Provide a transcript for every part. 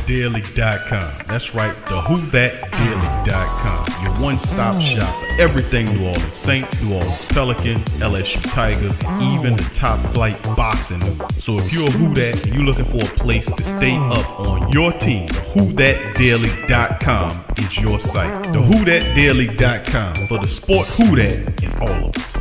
whothatdaily.com. That's right, the whothatdaily.com. Your one-stop shop for everything New Orleans Saints, New Orleans Pelicans, LSU Tigers, even the top flight boxing news. So if you're a Who That and you're looking for a place to stay up on your team, whothatdaily.com is your site. The whothatdaily.com for the sport Who That in all of us.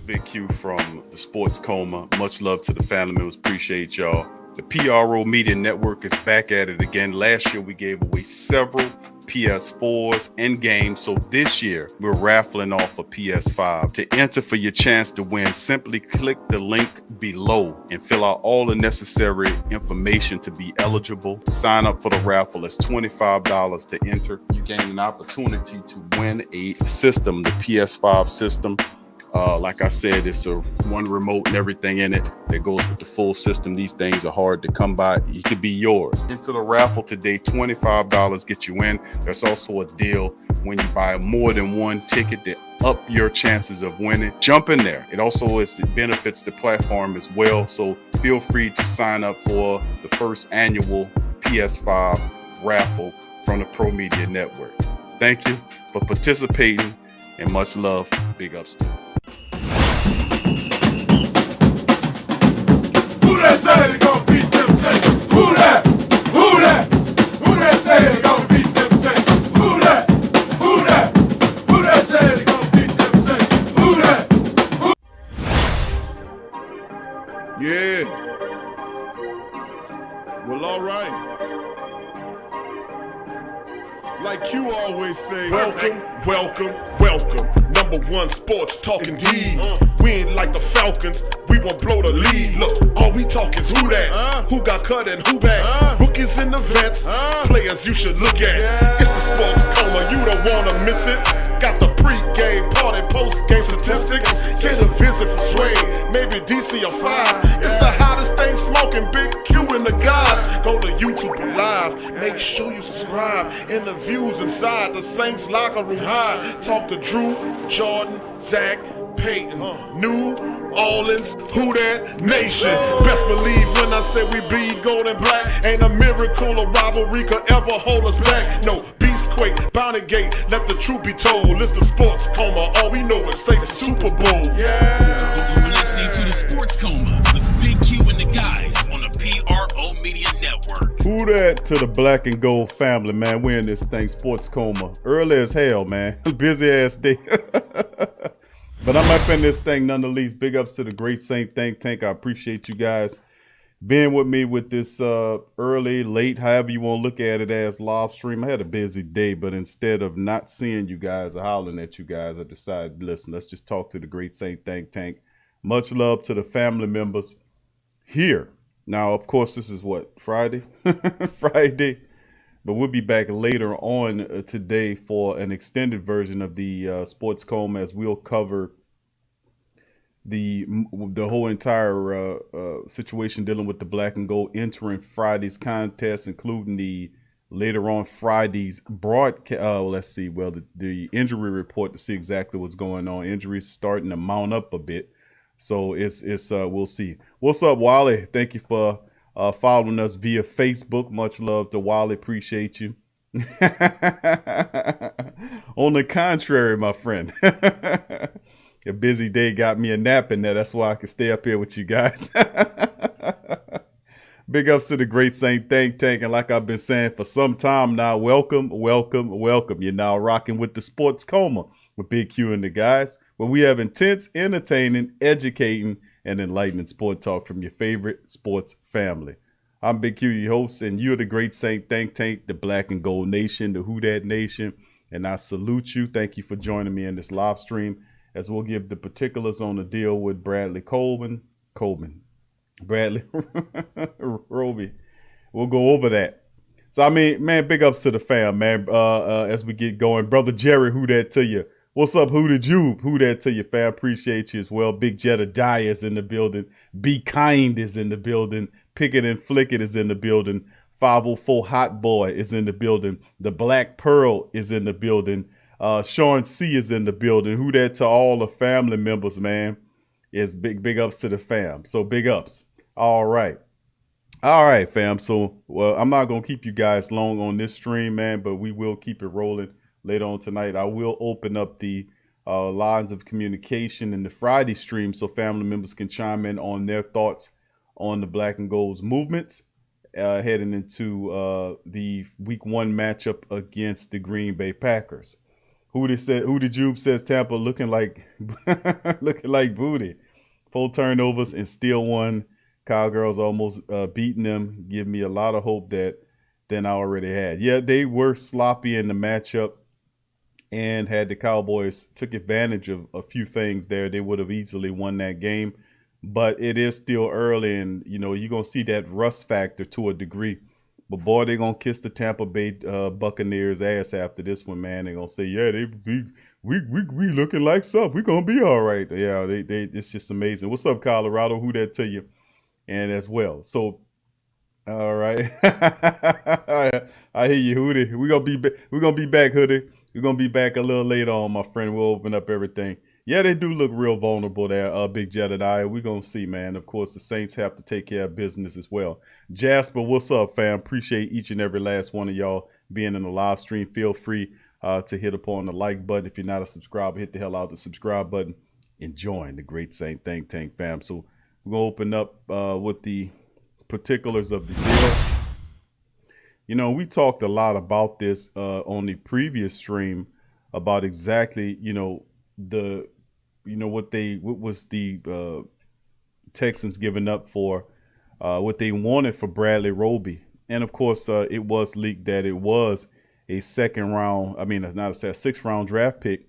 Big Q from the Sports Coma. Much love to the family members. Appreciate y'all. The PRO Media Network is back at it again. Last year we gave away several PS4s and games. So this year we're raffling off a PS5. To enter for your chance to win, simply click the link below and fill out all the necessary information to be eligible. Sign up for the raffle. It's $25 to enter. You gain an opportunity to win a system, the PS5 system. Like I said, it's a one remote and everything in it that goes with the full system. These things are hard to come by. It could be yours. Into the raffle today, $25 get you in. There's also a deal when you buy more than one ticket to up your chances of winning. Jump in there. It benefits the platform as well. So feel free to sign up for the first annual PS5 raffle from the Pro Media Network. Thank you for participating and much love. Big ups to you. Who that say they gon' beat them Saints? Who that? Who that? Who that say they gon' beat them Saints? Who that? Who that? Who that say they gon' beat them Saints? Who that? Yeah. Well, all right. Like you always say, welcome, welcome, welcome. Number one sports talking D. We ain't like the Falcons, we won't blow the lead. Look, all we talk is who that, who got cut and who back. Rookies in the vets, players you should look at. It's the Sports Coma, you don't wanna miss it. Got the pre-game party, post-game statistics. Get a visit from Sway, maybe DC or 5. It's the hottest thing smoking, Big Q and the guys. Go to YouTube Live, make sure you subscribe. Interviews inside the Saints locker room high. Talk to Drew, Jordan, Zach, Peyton, New Orleans, Who That Nation. Best believe when I say we bleed gold and black. Ain't a miracle or rivalry could ever hold us back. No, Beastquake, Bounty Gate, let the truth be told. It's the Sports Coma, all we know is Saints Super Bowl. Yeah. You're listening to the Sports Coma with Big Q and the guys on the PRO Media Network. Who that to the black and gold family, man. We're in this thing, Sports Coma. Early as hell, man. Busy ass day. But I'm up in this thing nonetheless. Big ups to the Great Saint Think Tank. I appreciate you guys being with me with this early, late, however you want to look at it as live stream. I had a busy day, but instead of not seeing you guys or hollering at you guys, I decided, listen, let's just talk to the Great Saint Think Tank. Much love to the family members here. Now, of course, this is what, Friday? Friday. But we'll be back later on today for an extended version of the Sports Coma, as we'll cover the whole entire situation dealing with the black and gold entering Friday's contest, including the later on Friday's broadcast. The injury report to see exactly what's going on. Injuries starting to mount up a bit. So it's we'll see. What's up, Wally? Thank you for following us via Facebook. Much love to Wally. Appreciate you. On the contrary, my friend, a busy day got me a nap in there. That's why I can stay up here with you guys. Big ups to the Great Saint Think Tank. And like I've been saying for some time now, welcome, welcome, welcome. You're now rocking with the Sports Coma with Big Q and the guys, where we have intense, entertaining, educating, and enlightening sport talk from your favorite sports family. I'm Big Q, your host, and you're the Great Saint Think Tank, the Black and Gold Nation, the Who Dat Nation, and I salute you. Thank you for joining me in this live stream, as we'll give the particulars on the deal with Bradley Bradley Roby. We'll go over that. So, I mean, man, big ups to the fam, man, as we get going. Brother Jerry, who that to you? What's up, Who the Jube? Who that to you, fam? Appreciate you as well. Big Jedediah is in the building. Be Kind is in the building. Pickett and Flickett is in the building. 504 Hot Boy is in the building. The Black Pearl is in the building. Sean C is in the building. Who that to all the family members, man. It's big ups to the fam. So big ups. All right. All right, fam. So, well, I'm not going to keep you guys long on this stream, man, but we will keep it rolling later on tonight. I will open up the lines of communication in the Friday stream so family members can chime in on their thoughts on the Black and Gold's movements heading into the week 1 matchup against the Green Bay Packers. Who the Jube says Tampa looking like looking like booty. 4 turnovers and still won. Cowgirls almost beating them. Give me a lot of hope than I already had. Yeah, they were sloppy in the matchup and had the Cowboys took advantage of a few things there. They would have easily won that game. But it is still early, and, you're going to see that rust factor to a degree. But, boy, they're going to kiss the Tampa Bay Buccaneers' ass after this one, man. They're going to say, yeah, we looking like something. We're going to be all right. Yeah, it's just amazing. What's up, Colorado? Who that to you? And as well. So, all right. I hear you, Hoodie. We're gonna be back, Hoodie. We're gonna be back a little later on, my friend. We'll open up everything. Yeah, they do look real vulnerable there, Big Jedediah. We're gonna see, man. Of course, the Saints have to take care of business as well. Jasper, what's up, fam? Appreciate each and every last one of y'all being in the live stream. Feel free to hit upon the like button. If you're not a subscriber, hit the hell out the subscribe button. Enjoying the great Saint Think Tank, fam. So we're going to open up with the particulars of the deal. We talked a lot about this on the previous stream about exactly, what was the Texans giving up for what they wanted for Bradley Roby. And of course, it was leaked that it was a sixth round draft pick,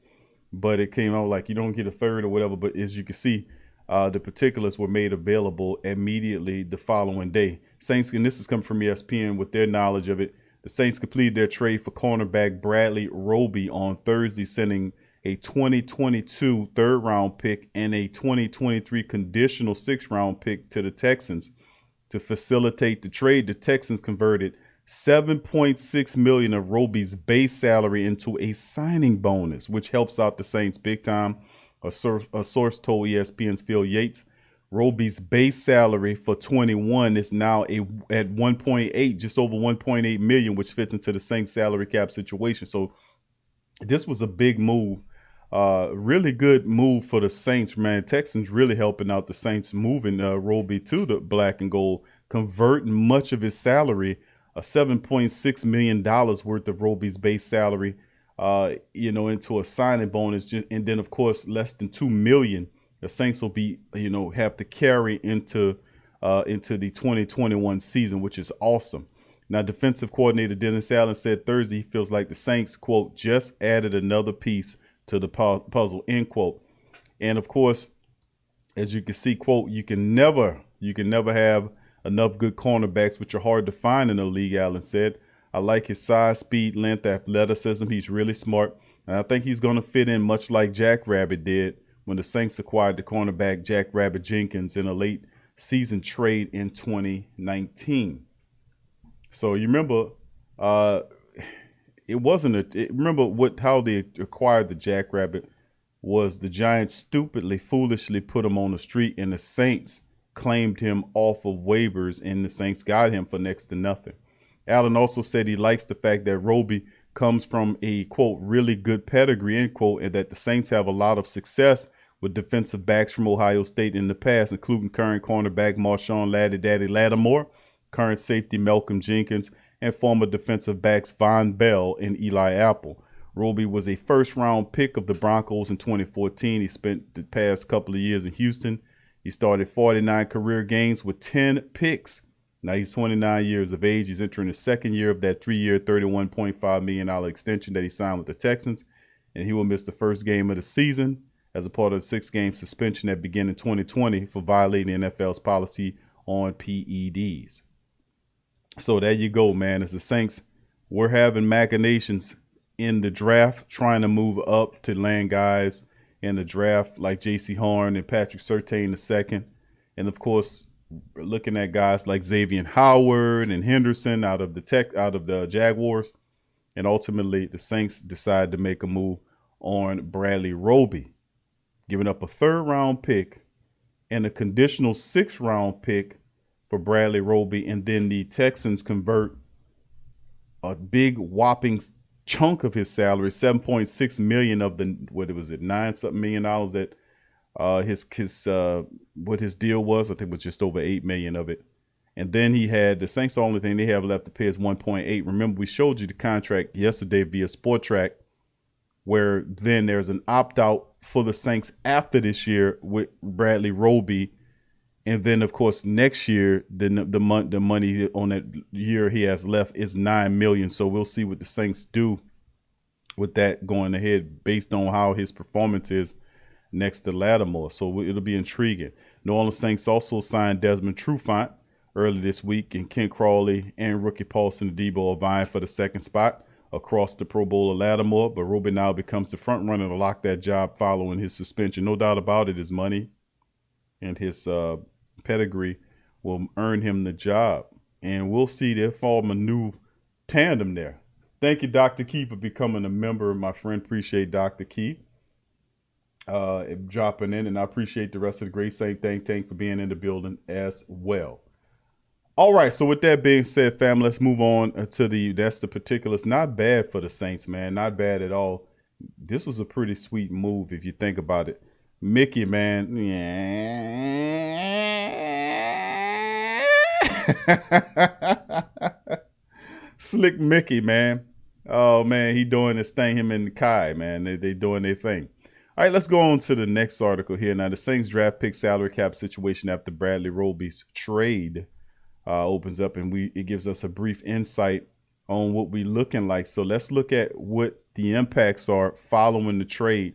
but it came out like you don't get a third or whatever. But as you can see, the particulars were made available immediately the following day. Saints, and this is coming from ESPN with their knowledge of it, the Saints completed their trade for cornerback Bradley Roby on Thursday, sending a 2022 third-round pick and a 2023 conditional sixth-round pick to the Texans. To facilitate the trade, the Texans converted $7.6 million of Roby's base salary into a signing bonus, which helps out the Saints big time. A source told ESPN's Phil Yates, Roby's base salary for 21 is now at 1.8, just over 1.8 million, which fits into the Saints salary cap situation. So this was a big move, really good move for the Saints, man. Texans really helping out the Saints, moving Roby to the Black and Gold, converting much of his salary, $7.6 million worth of Roby's base salary, into a signing bonus, and then of course less than $2 million. The Saints will be, have to carry into the 2021 season, which is awesome. Now, defensive coordinator Dennis Allen said Thursday he feels like the Saints, quote, just added another piece to the puzzle, end quote. And of course, as you can see, quote, you can never have enough good cornerbacks, which are hard to find in the league, Allen said. I like his size, speed, length, athleticism. He's really smart. And I think he's going to fit in much like Jack Rabbit did when the Saints acquired the cornerback Jack Rabbit Jenkins in a late season trade in 2019. So you remember, how they acquired the Jack Rabbit was the Giants foolishly put him on the street, and the Saints claimed him off of waivers, and the Saints got him for next to nothing. Allen also said he likes the fact that Roby comes from a, quote, really good pedigree, end quote, and that the Saints have a lot of success with defensive backs from Ohio State in the past, including current cornerback Marshawn Laddie Daddy Lattimore, current safety Malcolm Jenkins, and former defensive backs Von Bell and Eli Apple. Roby was a first-round pick of the Broncos in 2014. He spent the past couple of years in Houston. He started 49 career games with 10 picks. Now he's 29 years of age. He's entering his second year of that 3-year, $31.5 million extension that he signed with the Texans, and he will miss the first game of the season as a part of the 6-game suspension that began in 2020 for violating the NFL's policy on PEDs. So there you go, man. As the Saints, we're having machinations in the draft, trying to move up to land guys in the draft like J.C. Horn and Patrick Surtain II. And, of course, looking at guys like Xavier Howard and Henderson out of the Jaguars. And ultimately, the Saints decided to make a move on Bradley Roby, giving up a third-round pick and a conditional 6th-round pick for Bradley Roby, and then the Texans convert a big whopping chunk of his salary, $7.6 million of the, what was it, $9-something million that what his deal was. I think it was just over $8 million of it. And then he had the Saints. The only thing they have left to pay is 1.8. Remember, we showed you the contract yesterday via Sport Track, where then there's an opt-out for the Saints after this year with Bradley Roby. And then, of course, next year, the money on that year he has left is $9 million. So we'll see what the Saints do with that going ahead based on how his performance is next to Lattimore. So it'll be intriguing. New Orleans Saints also signed Desmond Trufant early this week, and Ken Crawley and rookie Paulson Adebo are vying for the 2nd spot across the Pro Bowler Lattimore. But Roby now becomes the front runner to lock that job following his suspension. No doubt about it, his money and his pedigree will earn him the job. And we'll see they form a new tandem there. Thank you, Dr. Key, for becoming a member, my friend. Appreciate Dr. Key dropping in, and I appreciate the rest of the great Saint Think Tank for being in the building as well. All right, so with that being said, fam, let's move on to that's the particulars. Not bad for the Saints, man. Not bad at all. This was a pretty sweet move if you think about it. Mickey, man. Slick Mickey, man. Oh, man, he doing his thing. Him and Kai, man. They doing their thing. All right, let's go on to the next article here. Now, the Saints draft pick salary cap situation after Bradley Roby's trade opens up, and it gives us a brief insight on what we're looking like. So let's look at what the impacts are following the trade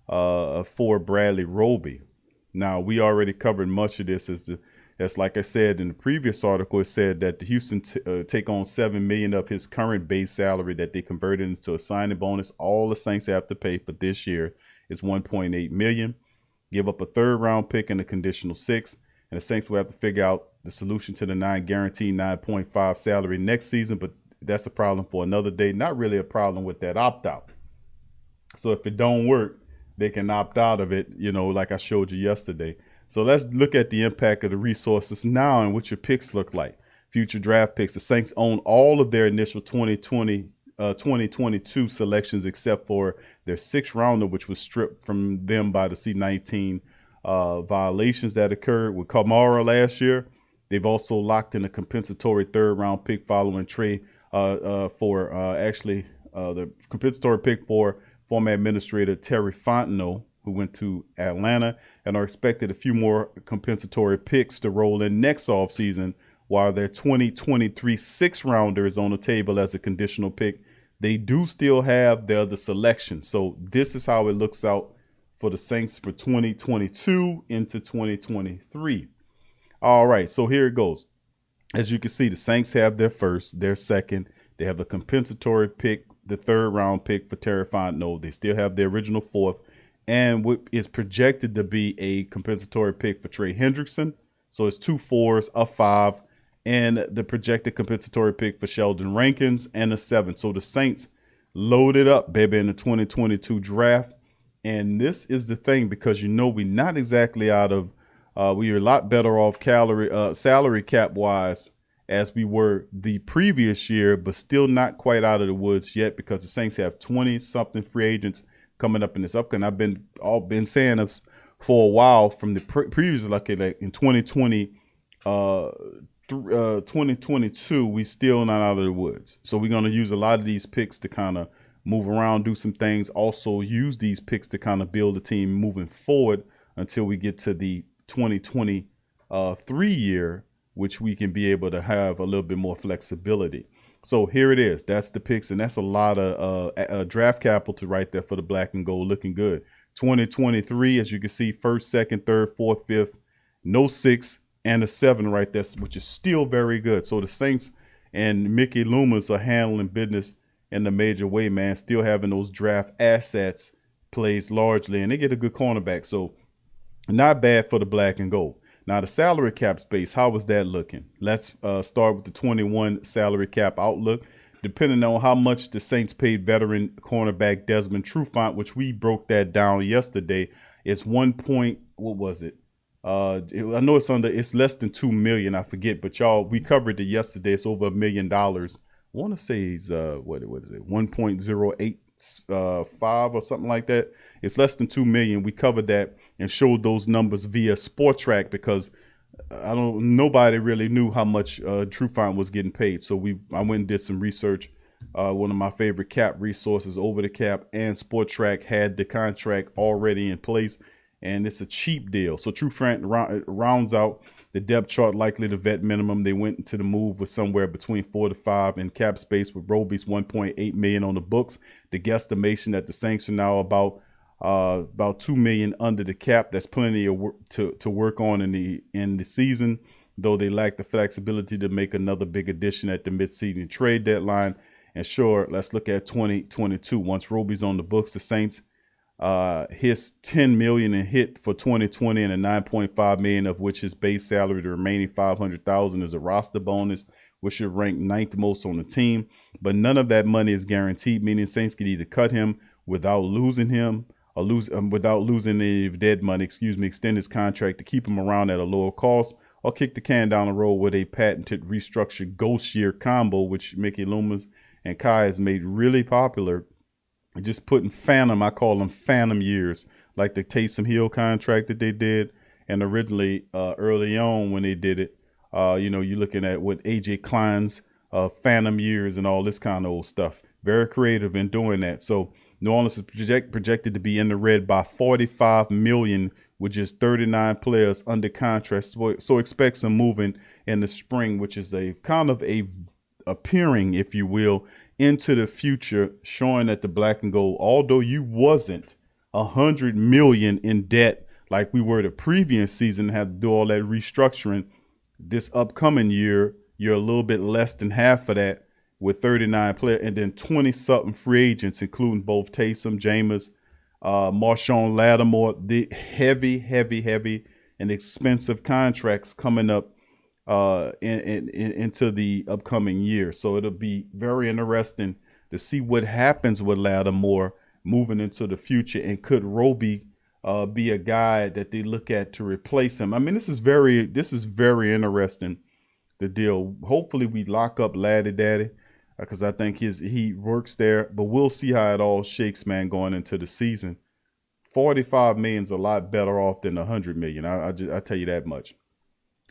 for Bradley Roby. Now, we already covered much of this as like I said in the previous article, it said that the Houston take on $7 million of his current base salary that they converted into a signing bonus. All the Saints have to pay for this year is $1.8 million. Give up a 3rd-round pick and a conditional 6, and the Saints will have to figure out the solution to the guaranteed 9.5 salary next season, but that's a problem for another day. Not really a problem with that opt-out. So if it don't work, they can opt out of it, like I showed you yesterday. So let's look at the impact of the resources now and what your picks look like. Future draft picks. The Saints own all of their initial 2022 selections except for their 6th-rounder, which was stripped from them by the C-19 violations that occurred with Kamara last year. They've also locked in a compensatory 3rd-round pick following trade the compensatory pick for former administrator Terry Fontenot, who went to Atlanta, and are expected a few more compensatory picks to roll in next offseason, while their 2023 6th-rounder is on the table as a conditional pick. They do still have their other selection. So this is how it looks out for the Saints for 2022 into 2023. All right, so here it goes. As you can see, the Saints have their 1st, their 2nd. They have a compensatory pick, the 3rd-round pick for Terry Fontenot. They still have the original 4th, and what is projected to be a compensatory pick for Trey Hendrickson. So it's 2 4s, a 5, and the projected compensatory pick for Sheldon Rankins, and a 7. So the Saints loaded up, baby, in the 2022 draft. And this is the thing, because we're not exactly out of we are a lot better off salary cap wise as we were the previous year, but still not quite out of the woods yet, because the Saints have 20-something free agents coming up in this upcoming. I've been saying this for a while from the previous, like in 2022, we still not out of the woods. So we're going to use a lot of these picks to kind of move around, do some things. Also use these picks to kind of build a team moving forward until we get to the 2023 year, which we can be able to have a little bit more flexibility. So here it is. That's the picks, and that's a lot of draft capital right there for the black and gold. Looking good. 2023, as you can see, 1st, 2nd, 3rd, 4th, 5th, no 6, and a 7 right there, which is still very good. So the Saints and Mickey Loomis are handling business in the major way, man. Still having those draft assets plays largely, and they get a good cornerback. So not bad for the black and gold. Now, the salary cap space, how was that looking? Let's start with the 21 salary cap outlook. Depending on how much the Saints paid veteran cornerback Desmond Trufant, which we broke that down yesterday, it's 1 point, what was it? I know it's less than 2 million. I forget, but y'all, we covered it yesterday. It's over $1 million. I want to say he's what is it, 1.085 or something like that. It's less than 2 million. We covered that and showed those numbers via Sport Track because nobody really knew how much Trufant was getting paid. So I went and did some research. One of my favorite cap resources, Over the Cap, and Sport Track had the contract already in place, and it's a cheap deal. So Trufant rounds out the depth chart, likely the vet minimum. They went into the move with somewhere between 4 to 5 in cap space with Roby's 1.8 million on the books. The guesstimation that the Saints are now about 2 million under the cap. That's plenty of work to work on in the season, though they lack the flexibility to make another big addition at the midseason trade deadline. And sure, let's look at 2022. Once Roby's on the books, the Saints his 10 million in hit for 2020 and a 9.5 million of which is base salary. The remaining 500,000 is a roster bonus, which should rank 9th most on the team. But none of that money is guaranteed, meaning Saints could either cut him without losing him or without losing any dead money, extend his contract to keep him around at a lower cost, or kick the can down the road with a patented restructured ghost year combo, which Mickey Loomis and Kai has made really popular. Just putting I call them phantom years, like the Taysom Hill contract that they did. And originally, early on when they did it, you're looking at what AJ Klein's phantom years and all this kind of old stuff. Very creative in doing that. So New Orleans is projected to be in the red by 45 million with just 39 players under contract. So expect some moving in the spring, which is a kind of appearing, if you will, into the future, showing that the black and gold, although you wasn't 100 million in debt like we were the previous season, have to do all that restructuring. This upcoming year, you're a little bit less than half of that with 39 players, and then 20 something free agents, including both Taysom, Jameis, Marshawn Lattimore, the heavy and expensive contracts coming up into the upcoming year. So it'll be very interesting to see what happens with Lattimore moving into the future, and could Roby be a guy that they look at to replace him? I mean, this is very interesting, the deal. Hopefully we lock up Laddie Daddy because I think he works there, but we'll see how it all shakes, man, going into the season. 45 million is a lot better off than 100 million. I tell you that much.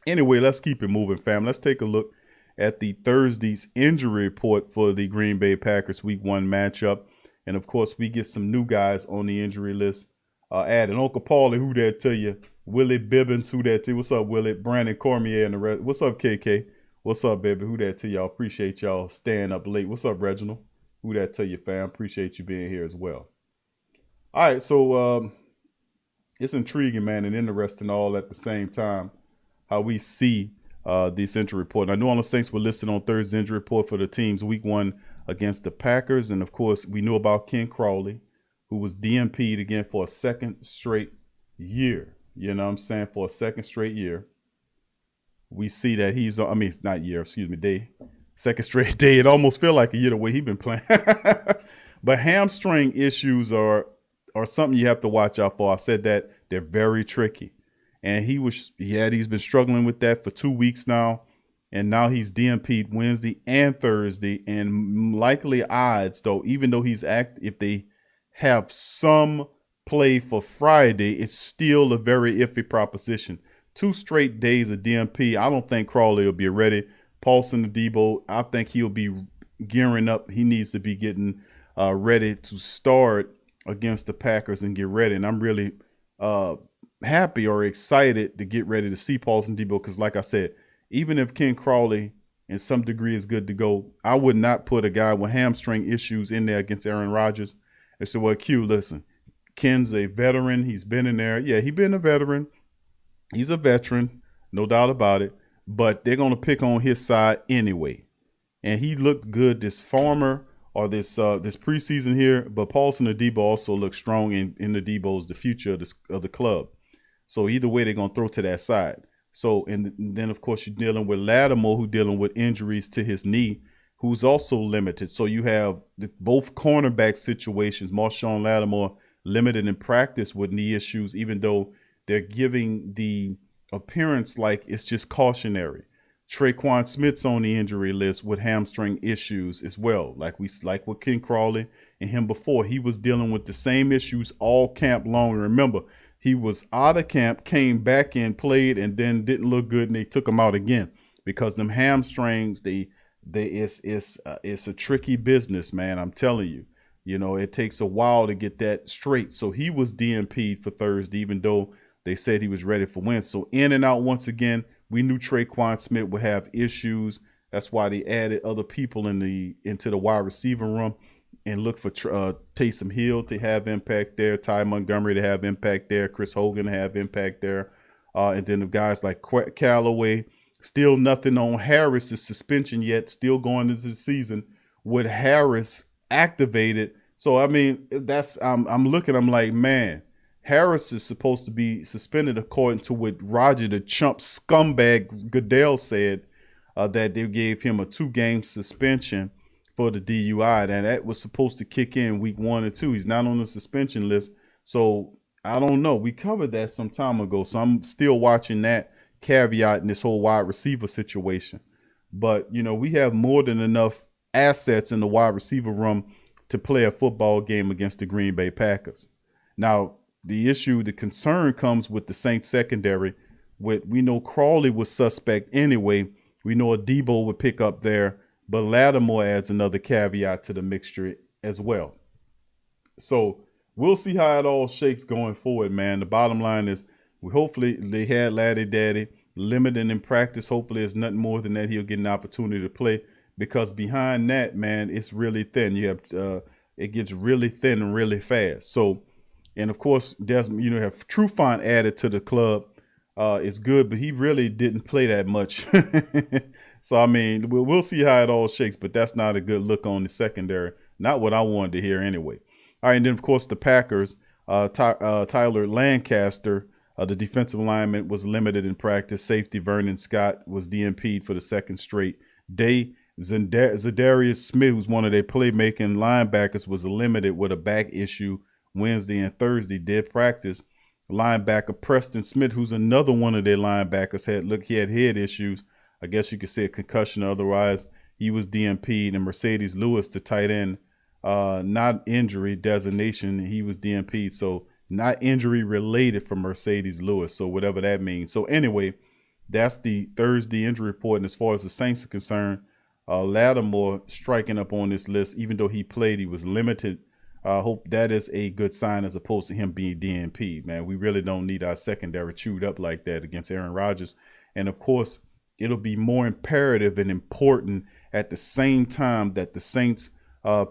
Anyway, let's keep it moving, fam. Let's take a look at the Thursday's injury report for the Green Bay Packers Week 1 matchup. And, of course, we get some new guys on the injury list added. Uncle Paulie, who that to you? Willie Bibbins, who that to you? What's up, Willie? Brandon Cormier and the rest. What's up, KK? What's up, baby? Who that to y'all? Appreciate y'all staying up late. What's up, Reginald? Who that to you, fam? Appreciate you being here as well. All right, so it's intriguing, man, and interesting all at the same time how we see this injury report. Now, New Orleans Saints were listed on Thursday's injury report for the team's Week 1 against the Packers. And, of course, we knew about Ken Crawley, who was DNP'd again for a second straight year. You know what I'm saying? For a second straight year. We see that he's, day. Second straight day. It almost felt like a year the way he's been playing. But hamstring issues are something you have to watch out for. I've said that they're very tricky. And he's been struggling with that for 2 weeks now. And now he's DNP'd Wednesday and Thursday. And likely odds, though, even though he's if they have some play for Friday, it's still a very iffy proposition. 2 straight days of DNP. I don't think Crawley will be ready. Paulson Adebo, I think he'll be gearing up. He needs to be getting ready to start against the Packers and get ready. And I'm really happy or excited to get ready to see Paulson Adebo because, like I said, even if Ken Crawley in some degree is good to go, I would not put a guy with hamstring issues in there against Aaron Rodgers. And so, well, Q, listen, Ken's a veteran. He's been in there. Yeah, he's been a veteran. He's a veteran, no doubt about it. But they're going to pick on his side anyway. And he looked good this this preseason here. But Paulson Adebo also looks strong in Adebo's the future of the club. So either way, they're going to throw to that side. So, and then, of course, you're dealing with Lattimore, who's dealing with injuries to his knee, who's also limited. So you have both cornerback situations. Marshawn Lattimore limited in practice with knee issues, even though they're giving the appearance like it's just cautionary. Traquan Smith's on the injury list with hamstring issues as well. Like with Ken Crawley and him before, he was dealing with the same issues all camp long. Remember, he was out of camp, came back in, played, and then didn't look good, and they took him out again because them hamstrings, it's a tricky business, man. I'm telling you. You know, it takes a while to get that straight. So he was DNP'd for Thursday, even though they said he was ready for Wednesday. So in and out once again. We knew Traquan Smith would have issues. That's why they added other people into the wide receiver room and look for Taysom Hill to have impact there, Ty Montgomery to have impact there, Chris Hogan to have impact there. And then the guys like Callaway, still nothing on Harris's suspension yet, still going into the season with Harris activated. So, I mean, I'm looking, I'm like, man, Harris is supposed to be suspended according to what Roger the Chump scumbag Goodell said, that they gave him a 2-game suspension for the DUI. And that was supposed to kick in week 1 or 2. He's not on the suspension list. So I don't know. We covered that some time ago. So I'm still watching that caveat in this whole wide receiver situation. But, you know, we have more than enough assets in the wide receiver room to play a football game against the Green Bay Packers. Now, the concern comes with the Saints secondary. We know Crawley was suspect anyway. We know Adebo would pick up there, but Lattimore adds another caveat to the mixture as well. So we'll see how it all shakes going forward, man. The bottom line is hopefully they had Laddie Daddy limited in practice. Hopefully it's nothing more than that. He'll get an opportunity to play, because behind that, man, it's really thin. You have it gets really thin and really fast. So, and of course, Desmond, you know, have Trufant added to the club. It's good, but he really didn't play that much. So, I mean, we'll see how it all shakes, but that's not a good look on the secondary. Not what I wanted to hear anyway. All right, and then, of course, the Packers, Tyler Lancaster, the defensive lineman, was limited in practice. Safety Vernon Scott was DNP'd for the second straight day. Zadarius Smith, who's one of their playmaking linebackers, was limited with a back issue Wednesday and Thursday. Did practice. Linebacker Preston Smith, who's another one of their linebackers, he had head issues. I guess you could say a concussion or otherwise. He was DNP'd. And Mercedes Lewis, the tight end, not injury designation, he was DNP'd. So not injury related for Mercedes Lewis. So whatever that means. So anyway, that's the Thursday injury report. And as far as the Saints are concerned, Lattimore striking up on this list. Even though he played, he was limited. I hope that is a good sign as opposed to him being DNP, man. We really don't need our secondary chewed up like that against Aaron Rodgers. And, of course, it'll be more imperative and important at the same time that the Saints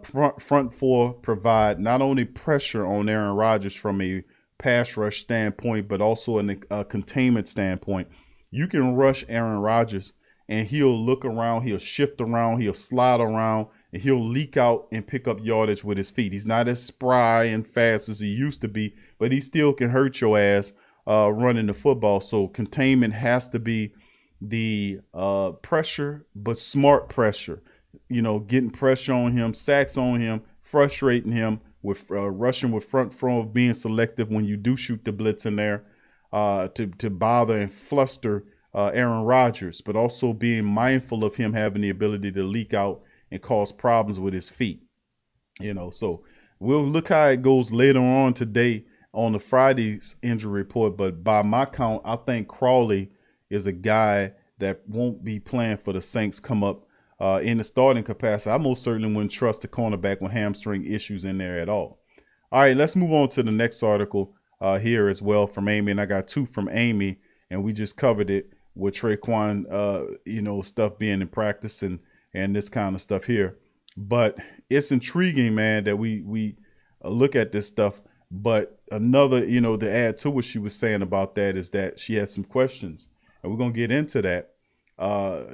front four provide not only pressure on Aaron Rodgers from a pass rush standpoint, but also a containment standpoint. You can rush Aaron Rodgers, and he'll look around, he'll shift around, he'll slide around, and he'll leak out and pick up yardage with his feet. He's not as spry and fast as he used to be, but he still can hurt your ass running the football. So containment has to be the pressure, but smart pressure. You know, getting pressure on him, sacks on him, frustrating him with rushing with front four, being selective when you do shoot the blitz in there to bother and fluster Aaron Rodgers, but also being mindful of him having the ability to leak out and cause problems with his feet. You know, so we'll look how it goes later on today on the Friday's injury report. But by my count, I think Crawley is a guy that won't be playing for the Saints come up in the starting capacity. I most certainly wouldn't trust the cornerback with hamstring issues in there at all. All right, let's move on to the next article here as well from Amy. And I got two from Amy, and we just covered it with Traquan, stuff being in practice and this kind of stuff here. But it's intriguing, man, that we look at this stuff. But another, to add to what she was saying about that is that she had some questions, and we're going to get into that.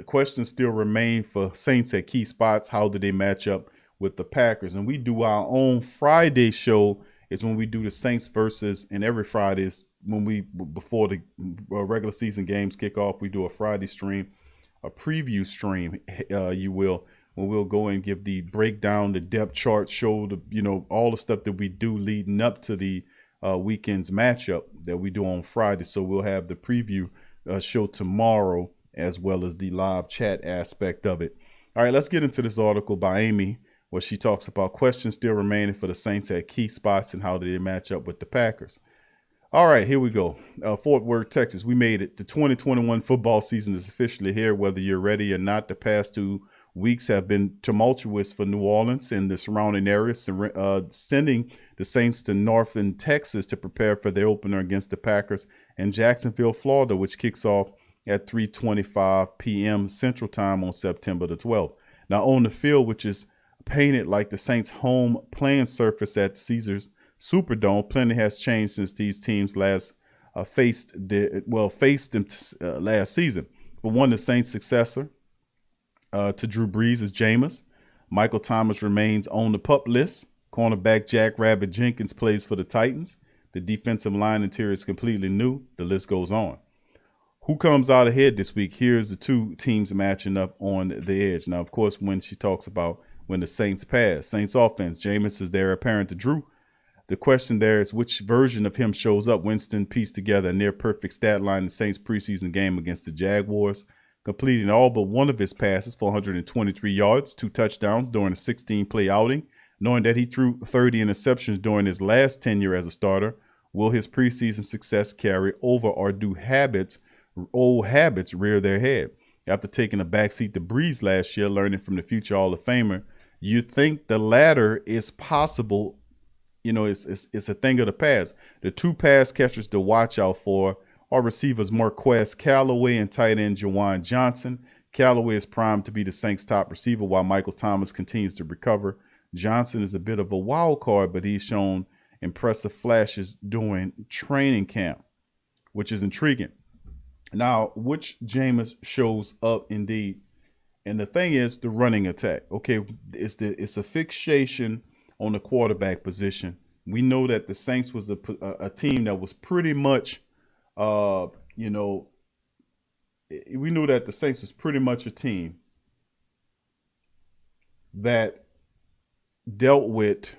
Questions still remain for Saints at key spots. How do they match up with the Packers? And we do our own Friday show is when we do the Saints versus, and every Friday is when before the regular season games kick off, we do a Friday stream, a preview stream, when we'll go and give the breakdown, the depth chart, show all the stuff that we do leading up to the weekend's matchup that we do on Friday. So we'll have the preview show tomorrow, as well as the live chat aspect of it. All right, let's get into this article by Amy, where she talks about questions still remaining for the Saints at key spots and how do they match up with the Packers. All right, here we go. Fort Worth, Texas. We made it. The 2021 football season is officially here, whether you're ready or not. The past 2 weeks have been tumultuous for New Orleans and the surrounding areas, sending the Saints to northern Texas to prepare for their opener against the Packers in Jacksonville, Florida, which kicks off at 3:25 p.m. Central Time on September the 12th. Now, on the field, which is painted like the Saints' home playing surface at Caesars Superdome, plenty has changed since these teams last faced them last season. For one, the Saints' successor to Drew Brees is Jameis. Michael Thomas remains on the PUP list. Cornerback Jack Rabbit Jenkins plays for the Titans. The defensive line interior is completely new. The list goes on. Who comes out ahead this week? Here's the two teams matching up on the edge. Now, of course, when she talks about when the Saints pass, Saints offense, Jameis is their apparent to Drew. The question there is which version of him shows up. Winston pieced together a near perfect stat line in the Saints preseason game against the Jaguars, completing all but one of his passes for 123 yards, 2 touchdowns during a 16-play outing. Knowing that he threw 30 interceptions during his last tenure as a starter, will his preseason success carry over, or do old habits rear their head? After taking a backseat to Brees last year, learning from the future Hall of Famer, you think the latter is possible. You know, it's a thing of the past. The 2 pass catchers to watch out for are receivers Marquez Callaway and tight end Juwan Johnson. Callaway is primed to be the Saints' top receiver while Michael Thomas continues to recover. Johnson is a bit of a wild card, but he's shown impressive flashes during training camp, which is intriguing. Now, which Jameis shows up indeed? And the thing is the running attack. Okay, it's a fixation on the quarterback position. We know that the Saints was a team that was pretty much, we knew that the Saints was pretty much a team that dealt with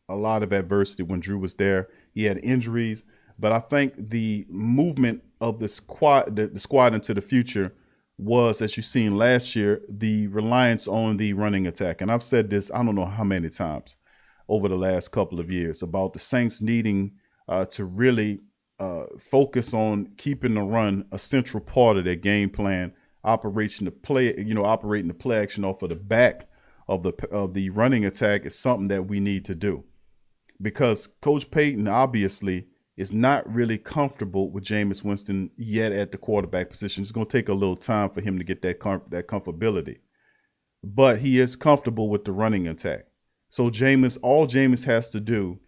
a lot of adversity when Drew was there. He had injuries, but I think the movement of the squad into the future was, as you've seen last year, the reliance on the running attack. And I've said this, I don't know how many times over the last couple of years, about the Saints needing to really focus on keeping the run a central part of their game plan, operating the play action off of the back of the running attack is something that we need to do, because Coach Payton obviously is not really comfortable with Jameis Winston yet at the quarterback position. It's going to take a little time for him to get that comfortability, but he is comfortable with the running attack. So all Jameis has to do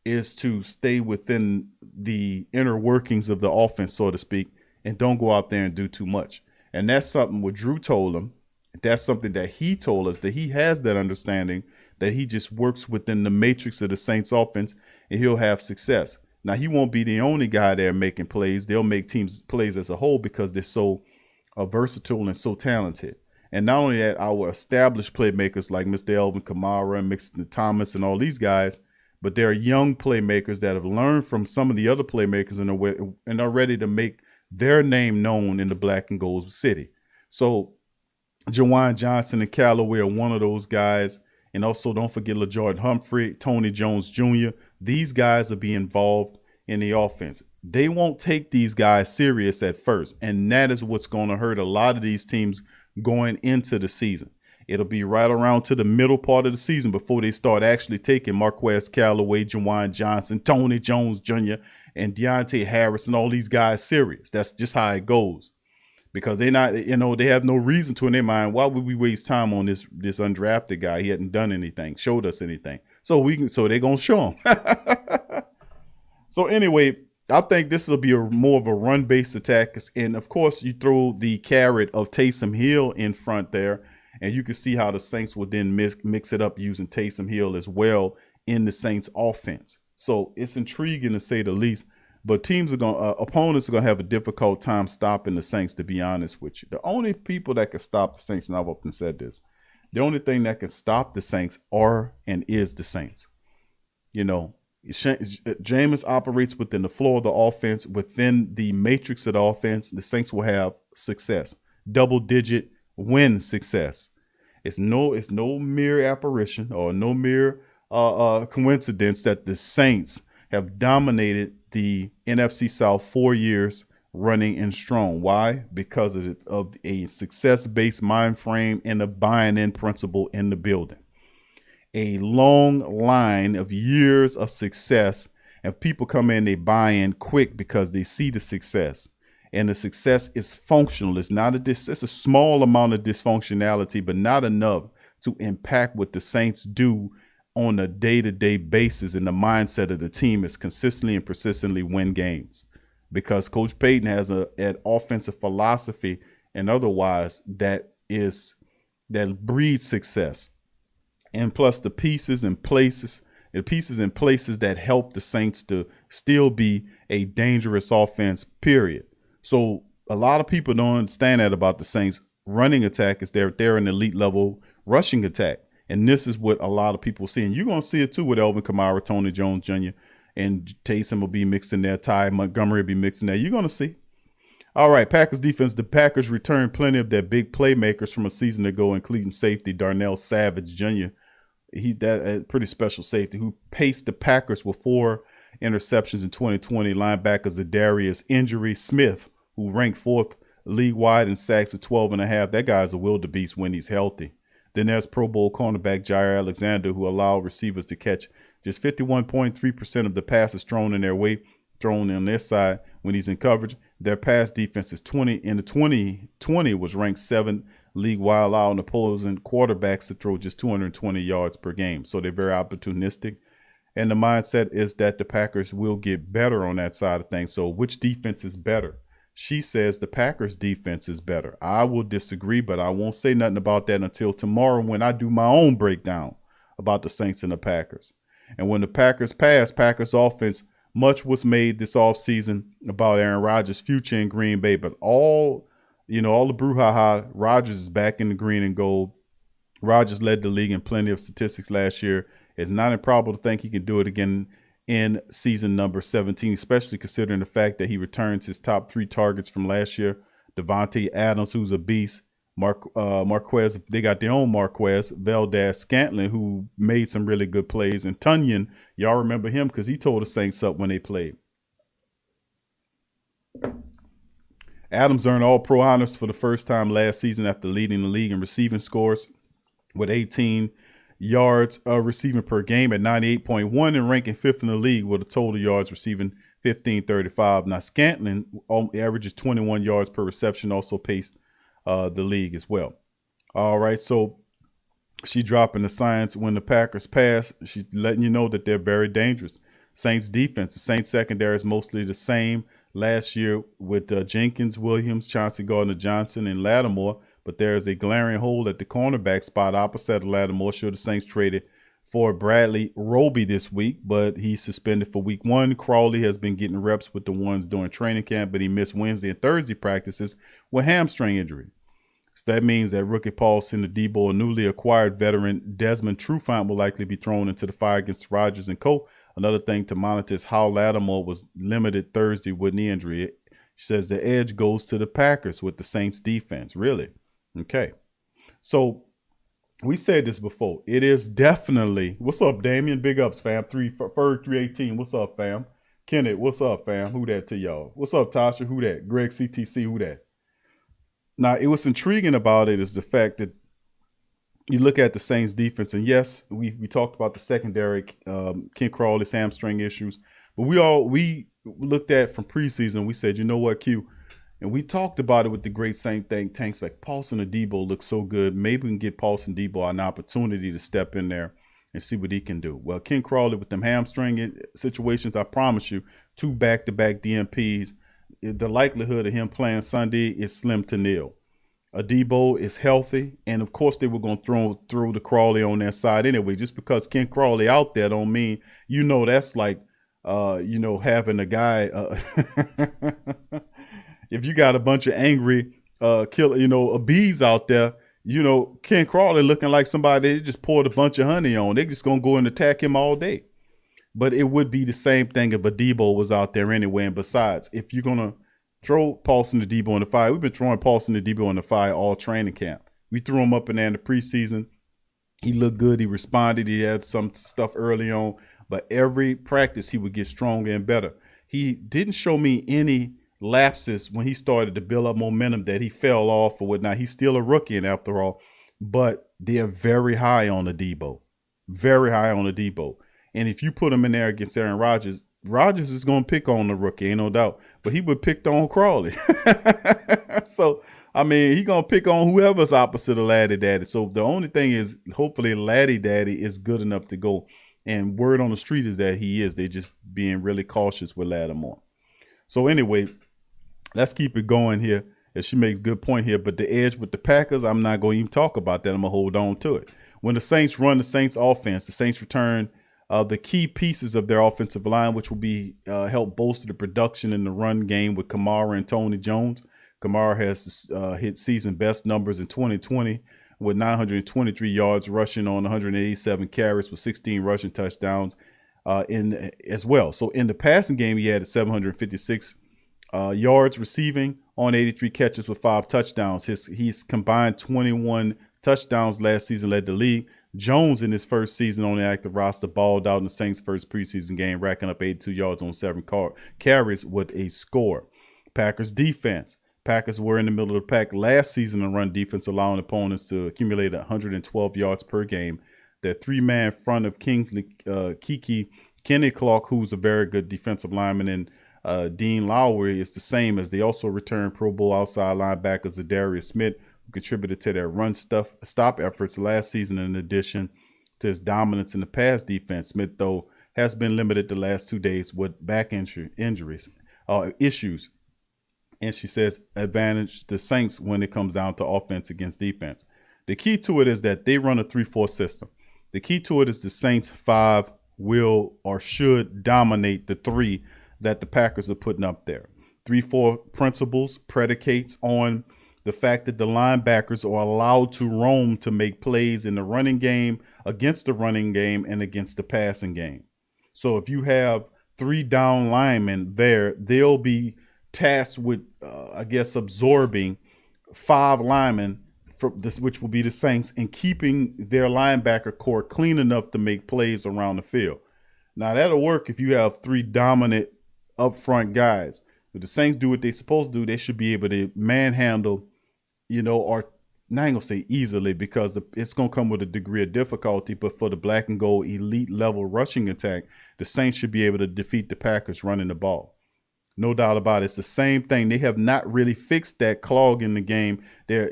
is to stay within the inner workings of the offense, so to speak, and don't go out there and do too much. And that's something what Drew told him. That's something that he told us, that he has that understanding, that he just works within the matrix of the Saints offense and he'll have success. Now, he won't be the only guy there making plays. They'll make teams plays as a whole because they're so versatile and so talented. And not only that, our established playmakers like Mr. Elvin Kamara and Mr. Thomas and all these guys, but there are young playmakers that have learned from some of the other playmakers and are ready to make their name known in the black and gold city. So Juwan Johnson and Callaway are one of those guys. And also don't forget LaJordan Humphrey, Tony Jones Jr. These guys will be involved in the offense. They won't take these guys serious at first. And that is what's going to hurt a lot of these teams going into the season. It'll be right around to the middle part of the season before they start actually taking Marquez Callaway, Juwan Johnson, Tony Jones Jr., and Deontay Harris and all these guys serious. That's just how it goes. Because they have no reason to in their mind. Why would we waste time on this undrafted guy? He hadn't done anything, showed us anything. So they're gonna show him. So anyway, I think this will be more of a run-based attack. And of course, you throw the carrot of Taysom Hill in front there, and you can see how the Saints will then mix it up using Taysom Hill as well in the Saints offense. So it's intriguing to say the least. But opponents are going to have a difficult time stopping the Saints, to be honest with you. The only people that can stop the Saints, and I've often said this, the only thing that can stop the Saints is the Saints. Jameis operates within the floor of the offense, within the matrix of the offense. The Saints will have success, double-digit win success. It's no mere apparition or no mere coincidence that the Saints have dominated the NFC South 4 years running and strong. Why? Because of a success-based mind frame and a buy-in principle in the building. A long line of years of success, and people come in, they buy in quick because they see the success. And the success is functional. It's a small amount of dysfunctionality, but not enough to impact what the Saints do on a day-to-day basis. And the mindset of the team is consistently and persistently win games, because Coach Payton has an offensive philosophy and otherwise that breeds success. And plus the pieces in places that help the Saints to still be a dangerous offense, period. So a lot of people don't understand that about the Saints. Running attack is they're an elite level rushing attack. And this is what a lot of people see. And you're going to see it too with Elvin Kamara, Tony Jones Jr., and Taysom will be mixed in there. Ty Montgomery will be mixed in there. You're going to see. All right, Packers defense. The Packers returned plenty of their big playmakers from a season ago, including safety Darnell Savage Jr. He's that pretty special safety who paced the Packers with 4 interceptions in 2020. Linebacker Zadarius Injury Smith, who ranked 4th league-wide in sacks with 12.5. That guy's a wildebeest when he's healthy. Then there's Pro Bowl cornerback Jair Alexander, who allowed receivers to catch just 51.3% of the passes thrown on their side when he's in coverage. Their pass defense is 2020 was ranked 7th league-wide, allowing opposing quarterbacks to throw just 220 yards per game. So they're very opportunistic. And the mindset is that the Packers will get better on that side of things. So which defense is better? She says the Packers defense is better. I will disagree, but I won't say nothing about that until tomorrow when I do my own breakdown about the Saints and the Packers. And when the Packers pass, Packers offense, much was made this offseason about Aaron Rodgers' future in Green Bay, but all the brouhaha, Rodgers is back in the green and gold. Rodgers led the league in plenty of statistics last year. It's not improbable to think he can do it again in season number 17, especially considering the fact that he returns his top 3 targets from last year. Devontae Adams, who's a beast. Marquez, they got their own Marquez. Valdez-Scantling, who made some really good plays. And Tunyon, y'all remember him because he tore the Saints up when they played. Adams earned All-Pro honors for the first time last season after leading the league in receiving scores with 18 yards receiving per game at 98.1 and ranking 5th in the league with a total yards receiving 1535. Now, Scantling averages 21 yards per reception, also paced the league as well. All right, so she dropping the science when the Packers pass. She's letting you know that they're very dangerous. Saints defense, the Saints secondary is mostly the same last year with Jenkins, Williams, Chauncey Gardner-Johnson, and Lattimore. But there is a glaring hole at the cornerback spot opposite of Lattimore. Sure, the Saints traded for Bradley Roby this week, but he's suspended for week 1. Crawley has been getting reps with the ones during training camp, but he missed Wednesday and Thursday practices with hamstring injury. So that means that rookie Paulson, the Debo, and newly acquired veteran Desmond Trufant will likely be thrown into the fire against Rodgers and Co. Another thing to monitor is how Lattimore was limited Thursday with knee injury. She says the edge goes to the Packers with the Saints defense. Really? Okay. So we said this before. It is definitely, what's up, Damian? Big ups, fam. Ferg 318. What's up, fam? Kenneth, what's up, fam? Who that to y'all? What's up, Tasha? Who that? Greg CTC, who that? Now, it was intriguing about it is the fact that you look at the Saints defense, and yes, we talked about the secondary, Ken Crawley's hamstring issues, but we looked at from preseason. We said, you know what, Q, and we talked about it with the great Saint think tanks like Paulson and Debo look so good. Maybe we can get Paulson and Debo an opportunity to step in there and see what he can do. Well, Ken Crawley with them hamstring situations, I promise you, 2 back-to-back DMPs. The likelihood of him playing Sunday is slim to nil. Debo is healthy, and of course they were going to throw the Crawley on their side anyway. Just because Ken Crawley out there don't mean, that's like, having a guy. If you got a bunch of angry bees out there, Ken Crawley looking like somebody they just poured a bunch of honey on. They just going to go and attack him all day. But it would be the same thing if a Debo was out there anyway. And besides, if you're going to throw Paulson to Debo in the fire, we've been throwing Paulson to Debo in the fire all training camp. We threw him up in there in the preseason. He looked good. He responded. He had some stuff early on. But every practice, he would get stronger and better. He didn't show me any lapses when he started to build up momentum that he fell off or whatnot. He's still a rookie, and after all, but they're very high on the Debo. Very high on the Debo. And if you put him in there against Aaron Rodgers, Rodgers is going to pick on the rookie, ain't no doubt. But he would pick on Crawley. So, I mean, he going to pick on whoever's opposite of Laddie Daddy. So the only thing is, hopefully Laddie Daddy is good enough to go. And word on the street is that he is. They're just being really cautious with Lattimore. So anyway, let's keep it going here. And she makes a good point here. But the edge with the Packers, I'm not going to even talk about that. I'm going to hold on to it. When the Saints run the Saints offense, the Saints return the key pieces of their offensive line, which will be help bolster the production in the run game with Kamara and Tony Jones. Kamara has hit season best numbers in 2020 with 923 yards rushing on 187 carries with 16 rushing touchdowns in as well. So in the passing game, he had 756 yards receiving on 83 catches with 5 touchdowns. He's combined 21 touchdowns last season, led the league. Jones in his first season on the active roster balled out in the Saints' first preseason game, racking up 82 yards on 7 carries with a score. Packers defense. Packers were in the middle of the pack last season in run defense, allowing opponents to accumulate 112 yards per game. Their 3-man front of Kenny Clark, who's a very good defensive lineman, and Dean Lowry is the same, as they also returned Pro Bowl outside linebacker Zadarius Smith, who contributed to their run stop efforts last season in addition to his dominance in the pass defense. Smith, though, has been limited the last 2 days with back issues. And she says advantage the Saints when it comes down to offense against defense. The key to it is that they run a 3-4 system. The key to it is the Saints 5 will or should dominate the 3 that the Packers are putting up there. 3-4 principles predicates on the fact that the linebackers are allowed to roam to make plays in the running game, against the running game, and against the passing game. So if you have 3 down linemen there, they'll be tasked with, absorbing 5 linemen, which will be the Saints, and keeping their linebacker core clean enough to make plays around the field. Now, that'll work if you have 3 dominant upfront guys. If the Saints do what they're supposed to do, they should be able to manhandle, or not going to say easily, because it's going to come with a degree of difficulty. But for the black and gold elite level rushing attack, the Saints should be able to defeat the Packers running the ball. No doubt about it. It's the same thing. They have not really fixed that clog in the game. They're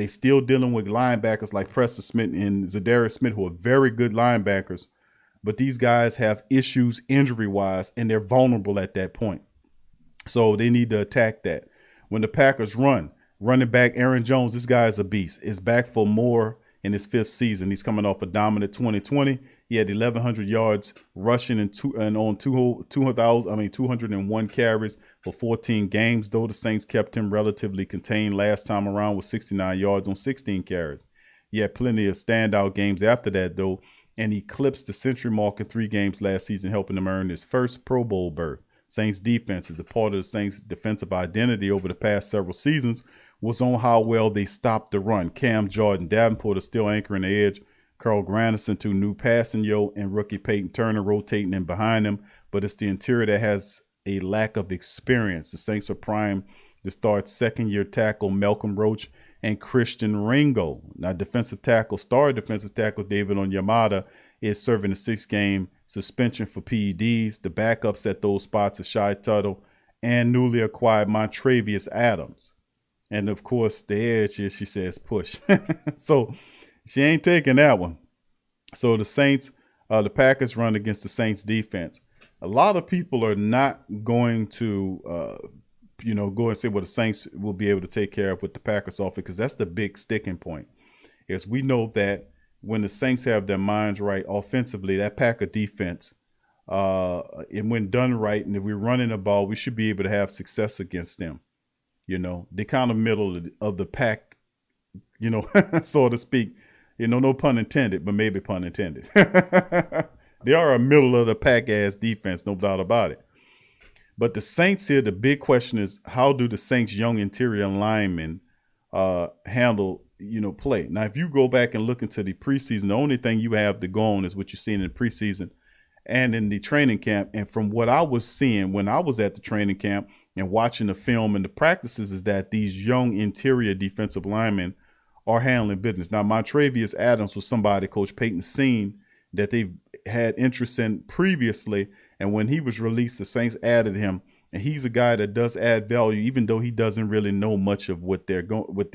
still dealing with linebackers like Preston Smith and Zadarius Smith, who are very good linebackers. But these guys have issues injury-wise, and they're vulnerable at that point. So they need to attack that. When the Packers running back Aaron Jones, this guy is a beast. Is back for more in his 5th season. He's coming off a dominant 2020. He had 1,100 yards rushing and 201 carries for 14 games, though the Saints kept him relatively contained last time around with 69 yards on 16 carries. He had plenty of standout games after that, though, and eclipsed the century mark in 3 games last season, helping him earn his first Pro Bowl berth. Saints defense is a part of the Saints defensive identity over the past several seasons was on how well they stopped the run. Cam Jordan Davenport is still anchoring the edge. Carl Granderson to new passing and rookie Peyton Turner rotating in behind him, but it's the interior that has a lack of experience. The Saints are primed to start second-year tackle Malcolm Roach and Christian Ringo. Now, star defensive tackle David Onyemata is serving a 6-game suspension for PEDs. The backups at those spots are Shai Tuttle and newly acquired Montravius Adams. And, of course, the edge is, she says, push. So she ain't taking that one. So the Saints, the Packers run against the Saints defense. A lot of people are not going to, go and say, well, the Saints will be able to take care of with the Packers offense, because that's the big sticking point. Is we know that when the Saints have their minds right offensively, that Packer defense, and when done right, and if we're running the ball, we should be able to have success against them. They kind of middle of the pack, so to speak. No pun intended, but maybe pun intended. They are a middle of the pack ass defense, no doubt about it. But the Saints here, the big question is, how do the Saints' young interior linemen handle, play? Now, if you go back and look into the preseason, the only thing you have to go on is what you're seeing in the preseason and in the training camp. And from what I was seeing when I was at the training camp and watching the film and the practices, is that these young interior defensive linemen are handling business. Now, Montravius Adams was somebody Coach Payton seen that they've had interest in previously. And when he was released, the Saints added him. And he's a guy that does add value, even though he doesn't really know much of what they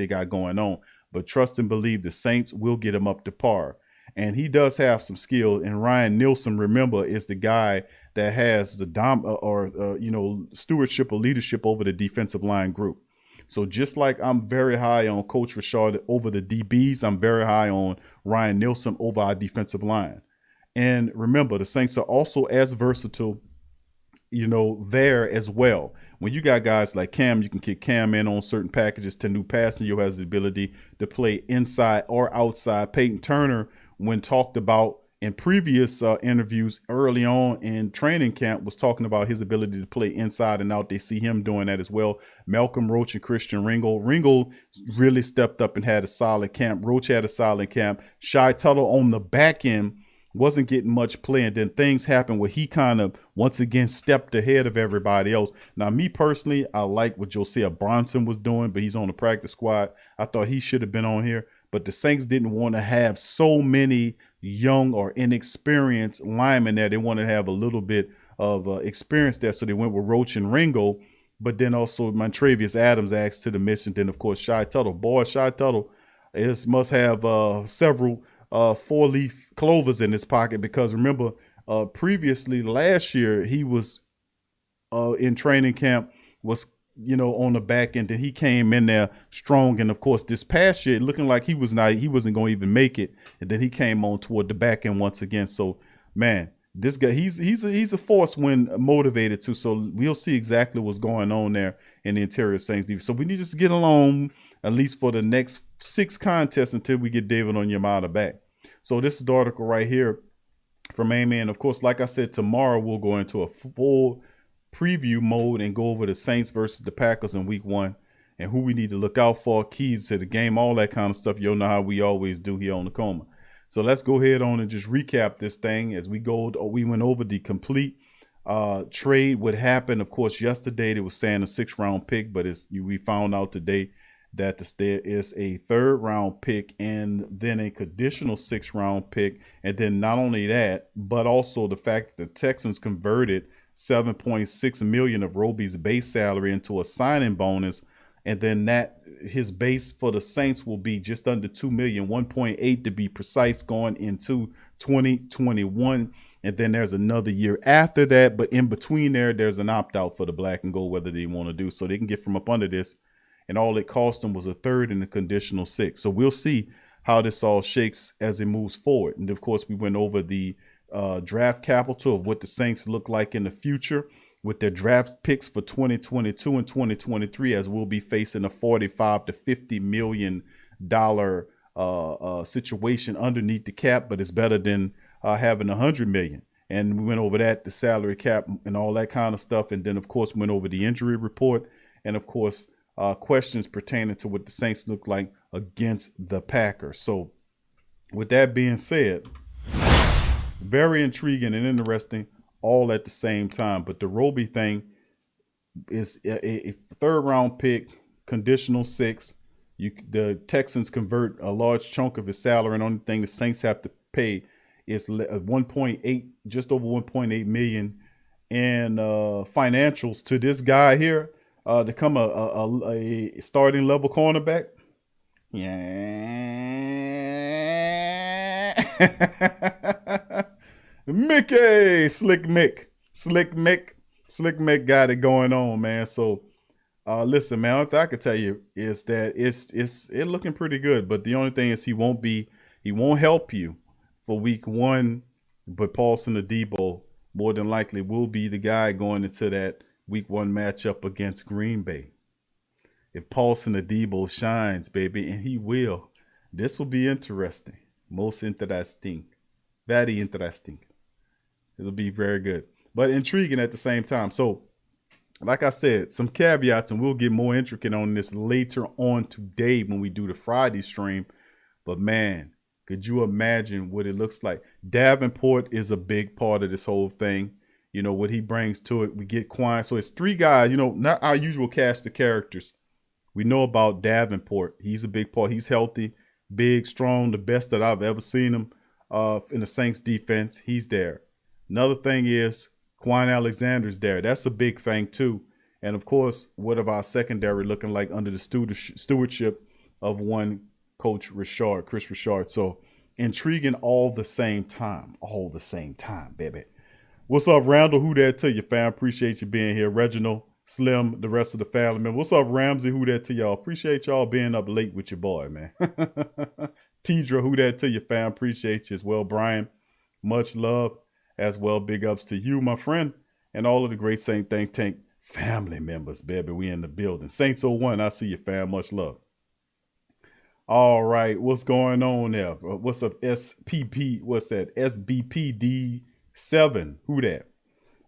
got going on. But trust and believe the Saints will get him up to par. And he does have some skill. And Ryan Nielsen, remember, is the guy that has the stewardship or leadership over the defensive line group. So just like I'm very high on Coach Richard over the DBs, I'm very high on Ryan Nielsen over our defensive line. And remember, the Saints are also as versatile, there as well. When you got guys like Cam, you can kick Cam in on certain packages. To new Passenger has the ability to play inside or outside. Peyton Turner, when talked about in previous interviews early on in training camp, was talking about his ability to play inside and out. They see him doing that as well. Malcolm Roach and Christian Ringo. Ringo really stepped up and had a solid camp. Roach had a solid camp. Shy Tuttle on the back end wasn't getting much play, and then things happened where he kind of once again stepped ahead of everybody else. Now, me personally, I like what Josiah Bronson was doing, but he's on the practice squad. I thought he should have been on here, but the Saints didn't want to have so many young or inexperienced linemen there. They wanted to have a little bit of experience there, so they went with Roach and Ringo, but then also Montravius Adams asked to the mission. Then, of course, Shy Tuttle. Boy, Shy Tuttle must have several four-leaf clovers in his pocket, because remember, previously last year he was in training camp, was on the back end, and he came in there strong. And of course, this past year, looking like he wasn't going to even make it, and then he came on toward the back end once again. So, man, this guy, he's a force when motivated too. So we'll see exactly what's going on there in the interior Saints defense. So we need to just get along at least for the next 6 contests until we get David Onyemata back. So this is the article right here from Amy. And of course, like I said, tomorrow we'll go into a full preview mode and go over the Saints versus the Packers in week 1 and who we need to look out for, keys to the game, all that kind of stuff. You'll know how we always do here on the Coma. So let's go ahead on and just recap this thing as we go. We went over the complete trade. What happened, of course, yesterday they were saying a 6th-round pick, but we found out today that there is a 3rd-round pick and then a conditional 6th-round pick. And then not only that, but also the fact that the Texans converted $7.6 million of Roby's base salary into a signing bonus. And then that his base for the Saints will be just under $2 million, 1.8 to be precise, going into 2021. And then there's another year after that. But in between there's an opt-out for the black and gold, whether they want to do so. They can get from up under this. And all it cost them was a 3rd and a conditional 6. So we'll see how this all shakes as it moves forward. And of course, we went over the draft capital of what the Saints look like in the future with their draft picks for 2022 and 2023, as we'll be facing a $45 to $50 million situation underneath the cap, but it's better than having $100 million. And we went over that, the salary cap and all that kind of stuff. And then, of course, went over the injury report and, of course, questions pertaining to what the Saints look like against the Packers. So with that being said, very intriguing and interesting all at the same time. But the Roby thing is a 3rd-round pick, conditional 6. The Texans convert a large chunk of his salary, and the only thing the Saints have to pay is 1.8, just over 1.8 million in financials to this guy here. To become a starting level cornerback. Yeah. Mickey, Slick Mick got it going on, man. So listen, man, what I could tell you is that it's looking pretty good. But the only thing is he won't help you for week 1. But Paulson Adebo more than likely will be the guy going into that week 1 matchup against Green Bay. If Paulson Adebo shines, baby, and he will, this will be interesting. Most interesting. Very interesting. It'll be very good, but intriguing at the same time. So, like I said, some caveats, and we'll get more intricate on this later on today when we do the Friday stream. But man, could you imagine what it looks like? Davenport is a big part of this whole thing. You know, what he brings to it. We get Quine. So it's three guys, you know, not our usual cast of characters. We know about Davenport. He's a big part. He's healthy, big, strong, the best that I've ever seen him in the Saints defense. He's there. Another thing is Quan Alexander's there. That's a big thing too. And of course, what of our secondary looking like under the stewardship of one coach Chris Richard. So intriguing all the same time, baby. What's up, Randall? Who that to you, fam? Appreciate you being here. Reginald, Slim, the rest of the family, man. What's up, Ramsey? Who that to y'all? Appreciate y'all being up late with your boy, man. Tidra, who that to you, fam? Appreciate you as well. Brian, much love as well. Big ups to you, my friend, and all of the great Saint Think Tank family members, baby. We in the building. Saints 01, I see you, fam. Much love. All right, what's going on there? What's up, SPP? What's that? SBPD7. Who that?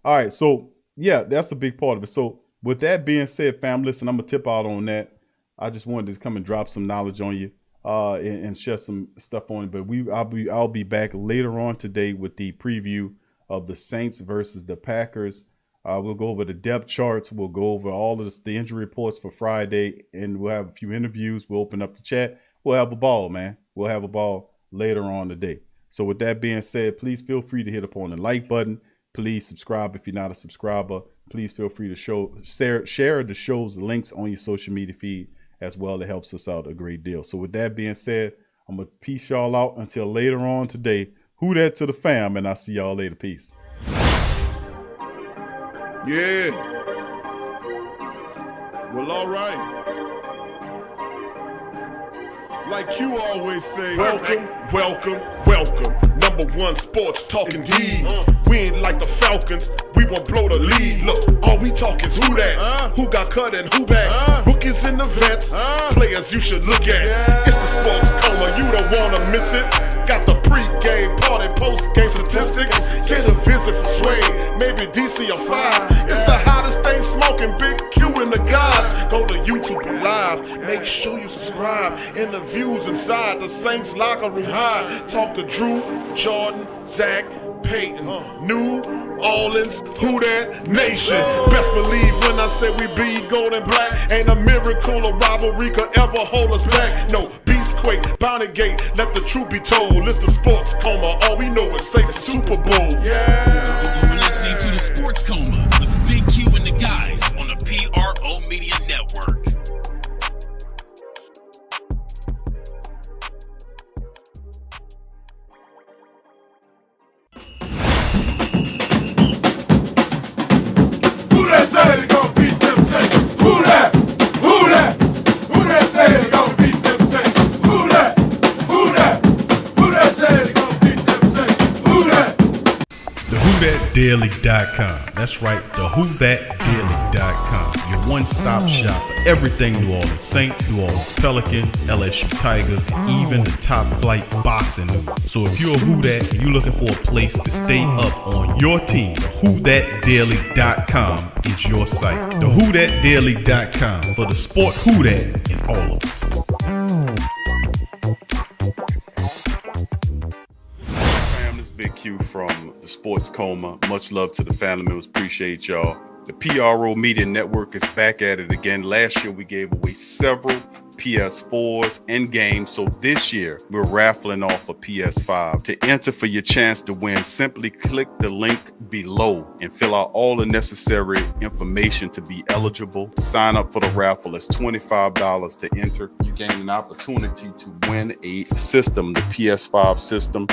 All right, so yeah, that's a big part of it. So with that being said, fam, listen, I'm gonna tip out on that. I just wanted to come and drop some knowledge on you and share some stuff on it. But I'll be back later on today with the preview of the Saints versus the Packers. We'll go over the depth charts. We'll go over all of the injury reports for Friday, and we'll have a few interviews. We'll open up the chat. We'll have a ball, man. We'll have a ball later on today. So with that being said, please feel free to hit upon the like button. Please subscribe if you're not a subscriber. Please feel free to share the show's links on your social media feed as well. It helps us out a great deal. So with that being said, I'm going to peace y'all out until later on today. Who that to the fam, and I'll see y'all later. Peace. Yeah. Well, all right. Like you always say, welcome, welcome, welcome. Number one sports talking D. We ain't like the Falcons, we won't blow the lead. Look, all we talk is who that, who got cut and who back. Rookies and the vets, players you should look at. It's the sports coma, you don't wanna miss it. Got the pre-game, party, post-game statistics. Get a visit from Sway, maybe DC or 5. It's the hottest thing smoking, Big Q and the guys. Go to YouTube Live, make sure you subscribe. Interviews inside the Saints locker room high. Talk to Drew, Jordan, Zach, Peyton, New Orleans, who that nation. Best believe when I say we bleed gold and black. Ain't a miracle or rivalry could ever hold us back. No, Beastquake, Bounty Gate, let the truth be told. It's the sports coma, all we know is Saints Super Bowl. Yeah. You're listening to the Sports Coma with Big Q and the guys on the PRO Media Network. Who that say they gon' beat them Saints? Who that? Who that? Who that say they gon' beat them Saints? Who that? Who that? Who that say they gon' beat them Saints? Who that? TheWhoThatDaily.com. That's right, TheWhoThatDaily.com. Your one-stop shop for everything New Orleans Saints, New Orleans Pelicans, LSU Tigers, even the top flight boxing news. So if you're a Who That and you're looking for a place to stay up on your team, TheWhoThatDaily.com is your site. TheWhoThatDaily.com for the sport Who That in all of us. Big Q from the Sports Coma. Much love to the family members. Appreciate y'all. The PRO Media Network is back at it again. Last year we gave away several PS4s and games. So this year we're raffling off a PS5. To enter for your chance to win, simply click the link below and fill out all the necessary information to be eligible. Sign up for the raffle. It's $25 to enter. You gain an opportunity to win a system, the PS5 system.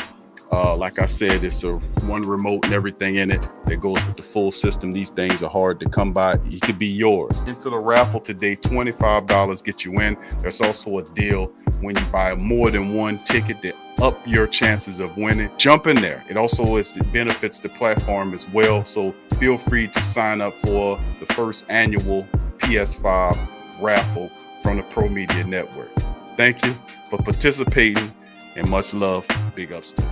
Like I said, it's a one remote and everything in it that goes with the full system. These things are hard to come by. It could be yours. Into the raffle today, $25 get you in. There's also a deal when you buy more than one ticket to up your chances of winning. Jump in there. It also benefits the platform as well. So feel free to sign up for the first annual PS5 raffle from the Pro Media Network. Thank you for participating and much love. Big ups to you.